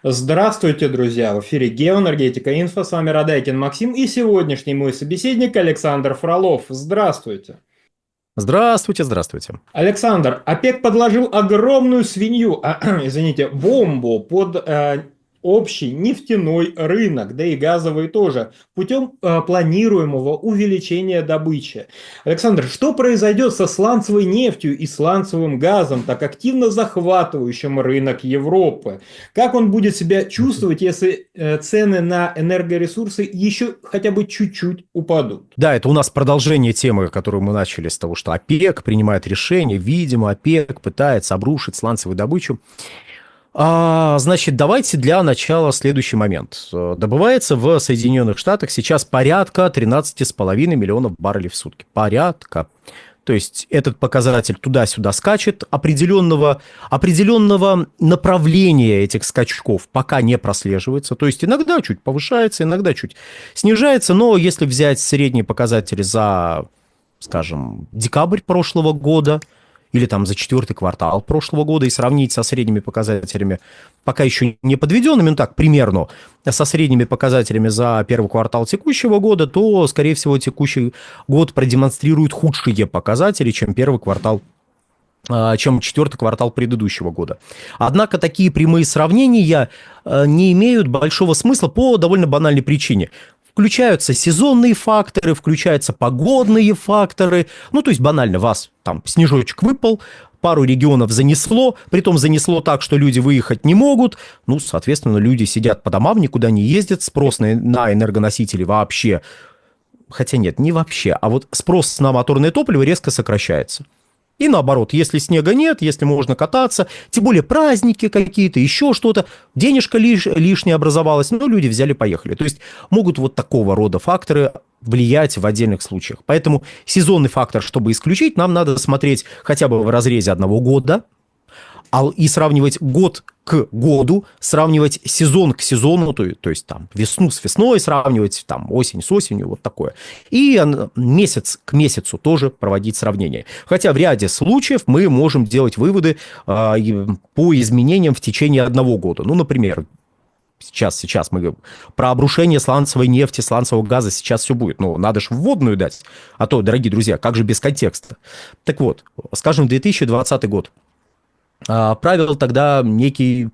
Здравствуйте, друзья! В эфире Геоэнергетика Инфо, с вами Радайкин Максим и сегодняшний мой собеседник Александр Фролов. Здравствуйте! Здравствуйте, здравствуйте. Александр, ОПЕК подложил огромную свинью, извините, бомбу под общий нефтяной рынок, да и газовый тоже, путем планируемого увеличения добычи. Александр, что произойдет со сланцевой нефтью и сланцевым газом, так активно захватывающим рынок Европы? Как он будет себя чувствовать, если цены на энергоресурсы еще хотя бы чуть-чуть упадут? Да, это у нас продолжение темы, которую мы начали с того, что ОПЕК принимает решение, видимо, ОПЕК пытается обрушить сланцевую добычу. Значит, давайте для начала следующий момент. Добывается в Соединенных Штатах сейчас порядка 13,5 миллионов баррелей в сутки. Порядка. То есть этот показатель туда-сюда скачет, определенного направления этих скачков пока не прослеживается. То есть иногда чуть повышается, иногда чуть снижается, но если взять средние показатели за, скажем, декабрь прошлого года, или там за четвертый квартал прошлого года и сравнить со средними показателями, пока еще не подведенными, ну так, примерно, со средними показателями за первый квартал текущего года, то, скорее всего, текущий год продемонстрирует худшие показатели, чем чем четвертый квартал предыдущего года. Однако такие прямые сравнения не имеют большого смысла по довольно банальной причине. Включаются сезонные факторы, включаются погодные факторы. Ну, то есть банально, вас там снежочек выпал, пару регионов занесло, притом занесло так, что люди выехать не могут. Ну, соответственно, люди сидят по домам, никуда не ездят, спрос на энергоносители вообще, хотя нет, не вообще, а вот спрос на моторное топливо резко сокращается. И наоборот, если снега нет, если можно кататься, тем более праздники какие-то, еще что-то, денежка лишняя образовалась, ну, люди взяли, поехали. То есть могут вот такого рода факторы влиять в отдельных случаях. Поэтому сезонный фактор, чтобы исключить, нам надо смотреть хотя бы в разрезе одного года, и сравнивать год к году, сравнивать сезон к сезону, то есть там весну с весной, сравнивать там осень с осенью, вот такое. И месяц к месяцу тоже проводить сравнение. Хотя в ряде случаев мы можем делать выводы по изменениям в течение одного года. Ну, например, Сейчас мы говорим про обрушение сланцевой нефти, сланцевого газа, сейчас все будет. Ну, надо же вводную дать, а то, дорогие друзья, как же без контекста? Так вот, скажем, 2020 год. Правил тогда некий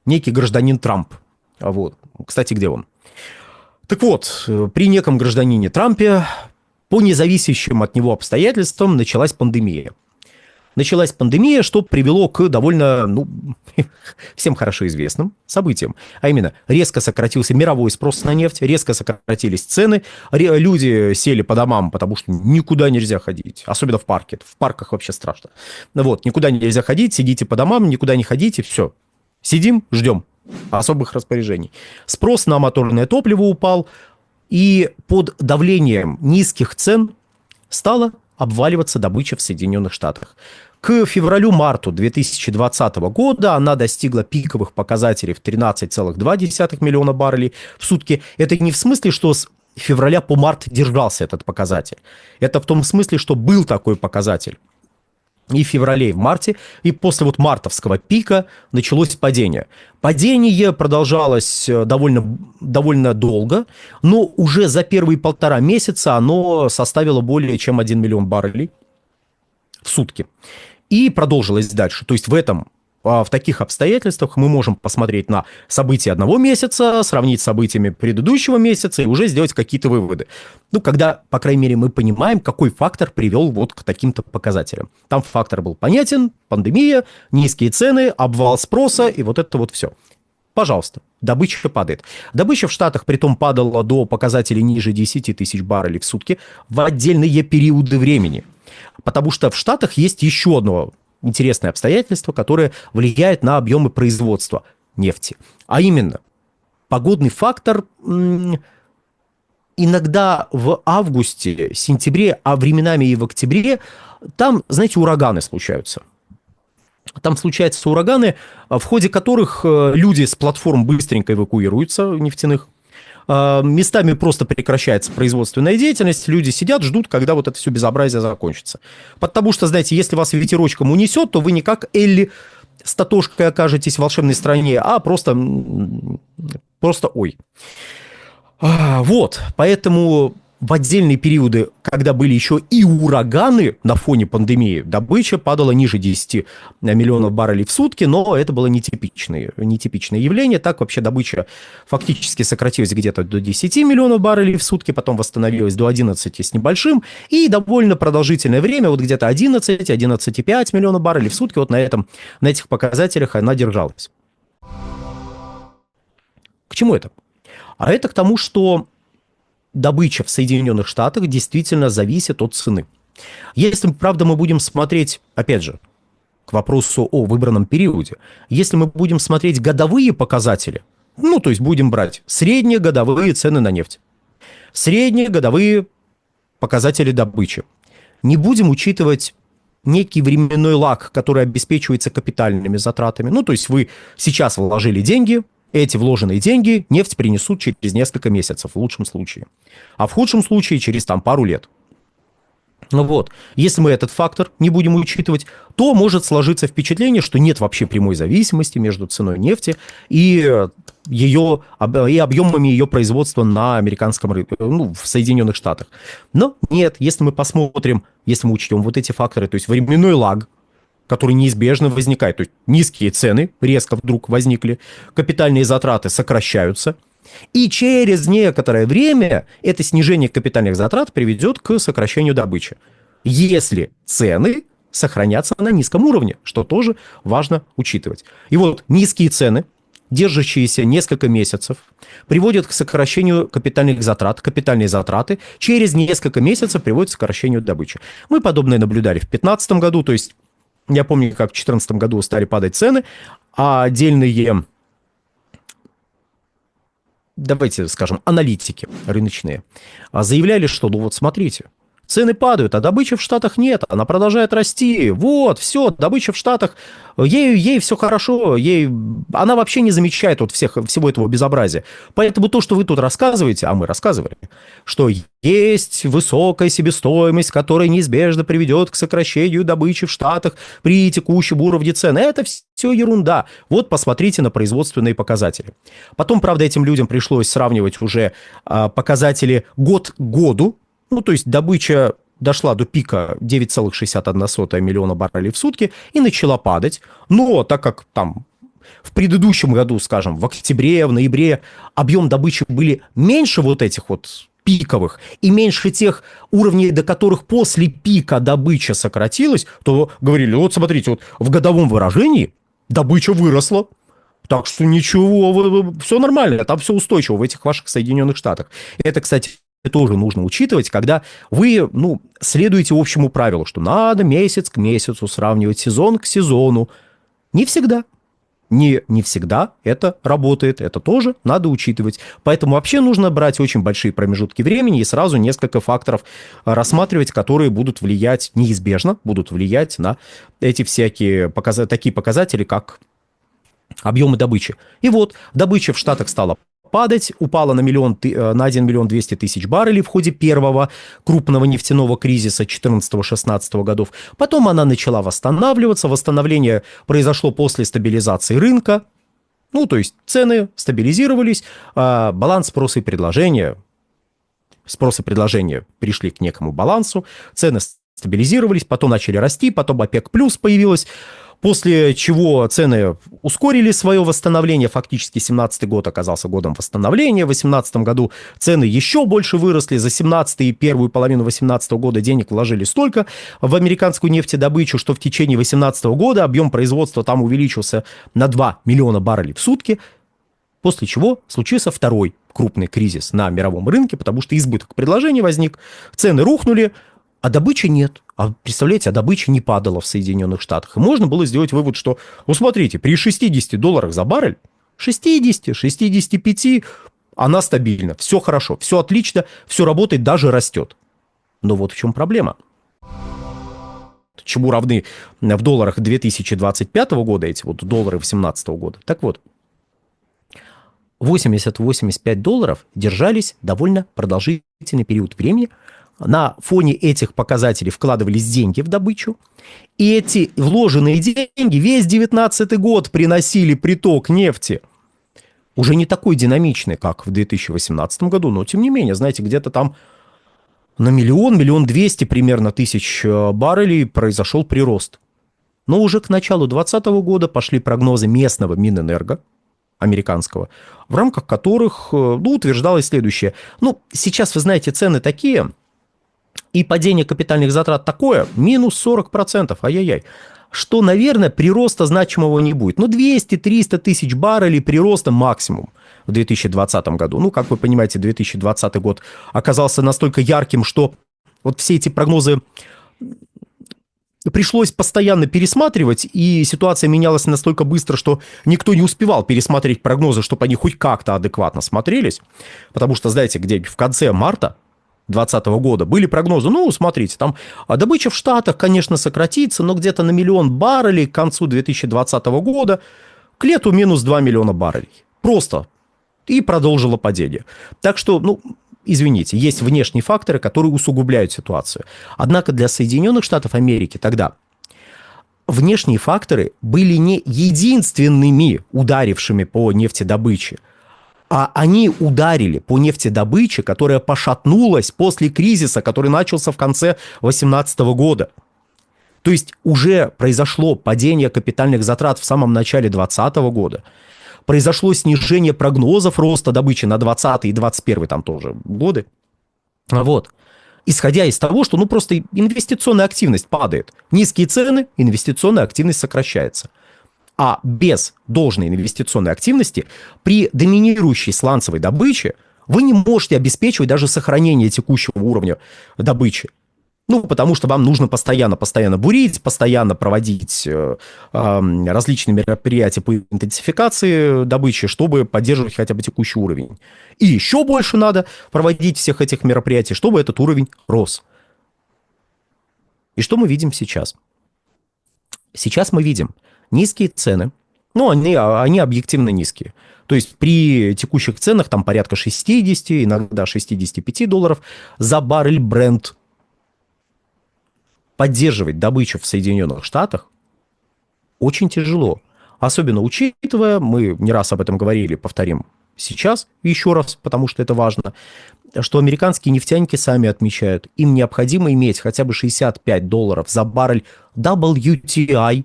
гражданин Трамп. Вот. Кстати, где он? Так вот, при неком гражданине Трампе по независящим от него обстоятельствам началась пандемия. Что привело к довольно, всем хорошо известным событиям. А именно, резко сократился мировой спрос на нефть, резко сократились цены, люди сели по домам, потому что никуда нельзя ходить, особенно в парке. В парках вообще страшно. Вот, никуда нельзя ходить, сидите по домам, никуда не ходите, все. Сидим, ждем особых распоряжений. Спрос на моторное топливо упал, и под давлением низких цен стала обваливаться добыча в Соединенных Штатах. К февралю-марту 2020 года она достигла пиковых показателей в 13,2 миллиона баррелей в сутки. Это не в смысле, что с февраля по март держался этот показатель. Это в том смысле, что был такой показатель. И в феврале, и в марте, и после вот мартовского пика началось падение. Падение продолжалось довольно долго, но уже за первые 1,5 месяца оно составило более чем 1 миллион баррелей в сутки. И продолжилось дальше. То есть в таких обстоятельствах мы можем посмотреть на события одного месяца, сравнить с событиями предыдущего месяца и уже сделать какие-то выводы. Ну, когда, по крайней мере, мы понимаем, какой фактор привел вот к таким-то показателям. Там фактор был понятен: пандемия, низкие цены, обвал спроса и вот это вот все. Пожалуйста, добыча падает. Добыча в Штатах притом падала до показателей ниже 10 тысяч баррелей в сутки в отдельные периоды времени. Потому что в Штатах есть еще одно интересное обстоятельство, которое влияет на объемы производства нефти. А именно, погодный фактор иногда в августе, сентябре, а временами и в октябре, там, знаете, ураганы случаются. Там случаются ураганы, в ходе которых люди с платформ быстренько эвакуируются, нефтяных. Местами просто прекращается производственная деятельность, люди сидят, ждут, когда вот это все безобразие закончится. Потому что, знаете, если вас ветерочком унесет, то вы не как Элли с Татошкой окажетесь в волшебной стране, а просто ой. Вот, поэтому в отдельные периоды, когда были еще и ураганы на фоне пандемии, добыча падала ниже 10 миллионов баррелей в сутки, но это было нетипичное явление. Так вообще добыча фактически сократилась где-то до 10 миллионов баррелей в сутки, потом восстановилась до 11 с небольшим, и довольно продолжительное время, вот где-то 11,5 миллионов баррелей в сутки, вот на этих показателях она держалась. К чему это? А это к тому, что добыча в Соединенных Штатах действительно зависит от цены. Если, правда, мы будем смотреть, опять же, к вопросу о выбранном периоде, если мы будем смотреть годовые показатели, ну, то есть будем брать средние годовые цены на нефть, средние годовые показатели добычи, не будем учитывать некий временной лаг, который обеспечивается капитальными затратами. Ну, то есть вы сейчас вложили деньги, эти вложенные деньги нефть принесут через несколько месяцев, в лучшем случае. А в худшем случае через пару лет. Ну вот, если мы этот фактор не будем учитывать, то может сложиться впечатление, что нет вообще прямой зависимости между ценой нефти и объемами ее производства на американском рынке, в Соединенных Штатах. Но нет, если мы посмотрим, если мы учтем вот эти факторы, то есть временной лаг, который неизбежно возникает. То есть низкие цены резко вдруг возникли, капитальные затраты сокращаются, и через некоторое время это снижение капитальных затрат приведет к сокращению добычи. Если цены сохранятся на низком уровне, что тоже важно учитывать. И вот низкие цены, держащиеся несколько месяцев, приводят к сокращению капитальных затрат. Капитальные затраты через несколько месяцев приводят к сокращению добычи. Мы подобное наблюдали в 2015 году, то есть я помню, как в 2014 году стали падать цены, а отдельные, давайте скажем, аналитики рыночные заявляли, что, ну вот смотрите, цены падают, а добычи в Штатах нет, она продолжает расти. Вот, все, добыча в Штатах, ей все хорошо, она вообще не замечает вот всего этого безобразия. Поэтому то, что вы тут рассказываете, а мы рассказывали, что есть высокая себестоимость, которая неизбежно приведет к сокращению добычи в Штатах при текущем уровне цен, это все ерунда. Вот посмотрите на производственные показатели. Потом, правда, этим людям пришлось сравнивать уже показатели год к году. Ну, то есть добыча дошла до пика 9,61 миллиона баррелей в сутки и начала падать. Но так как там в предыдущем году, скажем, в октябре, в ноябре объем добычи были меньше вот этих вот пиковых и меньше тех уровней, до которых после пика добыча сократилась, то говорили, вот смотрите, вот в годовом выражении добыча выросла. Так что ничего, все нормально, там все устойчиво в этих ваших Соединенных Штатах. Это, кстати, тоже нужно учитывать, когда вы, следуете общему правилу, что надо месяц к месяцу сравнивать, сезон к сезону. Не всегда. Не всегда это работает, это тоже надо учитывать. Поэтому вообще нужно брать очень большие промежутки времени и сразу несколько факторов рассматривать, которые будут влиять, неизбежно будут влиять на эти всякие такие показатели, как объемы добычи. И вот добыча в Штатах стала падать, упала на 1 миллион 200 тысяч баррелей в ходе первого крупного нефтяного кризиса 14-16 годов. Потом она начала восстанавливаться. Восстановление произошло после стабилизации рынка. То есть цены стабилизировались, баланс спроса и предложения. Спрос и предложение пришли к некому балансу, цены стабилизировались, потом начали расти, потом ОПЕК плюс появилась. После чего цены ускорили свое восстановление. Фактически 2017 год оказался годом восстановления. В 2018 году цены еще больше выросли. За 2017 и первую половину 2018 года денег вложили столько в американскую нефтедобычу, что в течение 2018 года объем производства там увеличился на 2 миллиона баррелей в сутки. После чего случился второй крупный кризис на мировом рынке, потому что избыток предложений возник, цены рухнули, а добычи нет. Представляете, добыча не падала в Соединенных Штатах. И можно было сделать вывод, что, смотрите, при $60 за баррель, 60, 65, она стабильна, все хорошо, все отлично, все работает, даже растет. Но вот в чем проблема. Чему равны в долларах 2025 года эти вот доллары 2017 года? Так вот, $80-85 держались довольно продолжительный период времени, На фоне этих показателей вкладывались деньги в добычу, и эти вложенные деньги весь 19 год приносили приток нефти. Уже не такой динамичный, как в 2018 году, но тем не менее, знаете, где-то там на миллион 200 примерно тысяч баррелей произошел прирост. Но уже к началу 2020 года пошли прогнозы местного Минэнерго, американского, в рамках которых утверждалось следующее. Сейчас, вы знаете, цены такие, и падение капитальных затрат такое, минус 40%, ай-яй-яй, что, наверное, прироста значимого не будет. 200-300 тысяч баррелей прироста максимум в 2020 году. Как вы понимаете, 2020 год оказался настолько ярким, что вот все эти прогнозы пришлось постоянно пересматривать, и ситуация менялась настолько быстро, что никто не успевал пересмотреть прогнозы, чтобы они хоть как-то адекватно смотрелись. Потому что, знаете, где в конце марта 2020 года были прогнозы, смотрите, там добыча в Штатах, конечно, сократится, но где-то на 1 миллион баррелей к концу 2020 года, к лету минус 2 миллиона баррелей. Просто. И продолжило падение. Так что, извините, есть внешние факторы, которые усугубляют ситуацию. Однако для Соединенных Штатов Америки тогда внешние факторы были не единственными ударившими по нефтедобыче, а они ударили по нефтедобыче, которая пошатнулась после кризиса, который начался в конце 2018 года. То есть уже произошло падение капитальных затрат в самом начале 2020 года. Произошло снижение прогнозов роста добычи на 2020 и 2021 там тоже годы. Исходя из того, что просто инвестиционная активность падает. Низкие цены, инвестиционная активность сокращается. А без должной инвестиционной активности при доминирующей сланцевой добыче вы не можете обеспечивать даже сохранение текущего уровня добычи. Потому что вам нужно постоянно бурить, постоянно проводить различные мероприятия по интенсификации добычи, чтобы поддерживать хотя бы текущий уровень. И еще больше надо проводить всех этих мероприятий, чтобы этот уровень рос. И что мы видим сейчас? Сейчас мы видим низкие цены, они объективно низкие. То есть при текущих ценах там порядка 60, иногда 65 долларов за баррель Brent. Поддерживать добычу в Соединенных Штатах очень тяжело. Особенно учитывая, мы не раз об этом говорили, повторим сейчас еще раз, потому что это важно, что американские нефтяники сами отмечают, им необходимо иметь хотя бы 65 долларов за баррель WTI,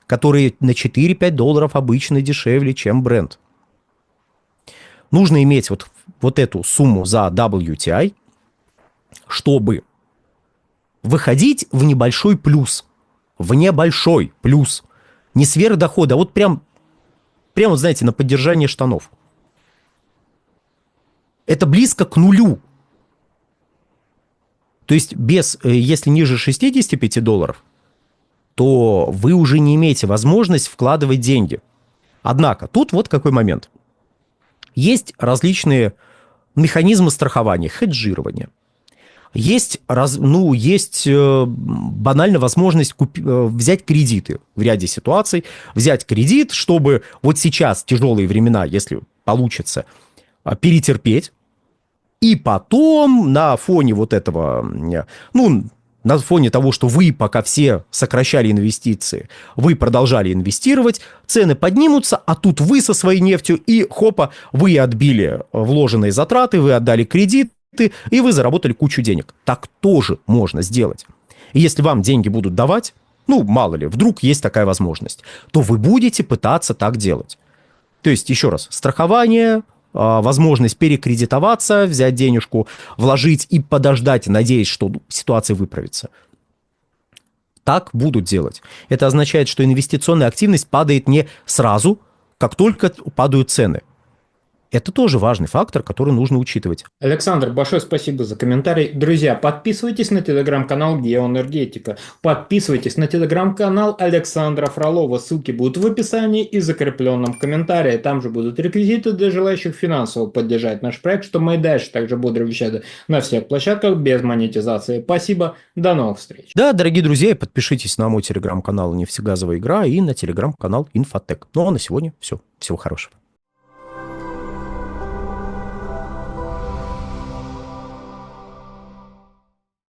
который на 4-5 долларов обычно дешевле, чем Brent. Нужно иметь вот эту сумму за WTI, чтобы выходить в небольшой плюс. Не сверхдохода, а прям, знаете, на поддержание штанов. Это близко к нулю. То есть если ниже 65 долларов, то вы уже не имеете возможность вкладывать деньги. Однако, тут какой момент. Есть различные механизмы страхования, хеджирования. Есть банальная возможность взять кредиты в ряде ситуаций. Взять кредит, чтобы сейчас тяжелые времена, если получится, перетерпеть. И потом на фоне этого, на фоне того, что вы пока все сокращали инвестиции, вы продолжали инвестировать, цены поднимутся, а тут вы со своей нефтью, и вы отбили вложенные затраты, вы отдали кредит, и вы заработали кучу денег. Так тоже можно сделать. И если вам деньги будут давать, мало ли, вдруг есть такая возможность, то вы будете пытаться так делать. То есть, еще раз, страхование, возможность перекредитоваться, взять денежку, вложить и подождать, надеясь, что ситуация выправится. Так будут делать. Это означает, что инвестиционная активность падает не сразу, как только падают цены. Это тоже важный фактор, который нужно учитывать. Александр, большое спасибо за комментарий. Друзья, подписывайтесь на телеграм-канал Геоэнергетика. Подписывайтесь на телеграм-канал Александра Фролова. Ссылки будут в описании и закрепленном комментарии. Там же будут реквизиты для желающих финансово поддержать наш проект, что мы и дальше также бодро вещаем на всех площадках без монетизации. Спасибо, до новых встреч. Да, дорогие друзья, подпишитесь на мой телеграм-канал «Нефтегазовая игра» и на телеграм-канал «Инфотек». Ну а на сегодня все. Всего хорошего.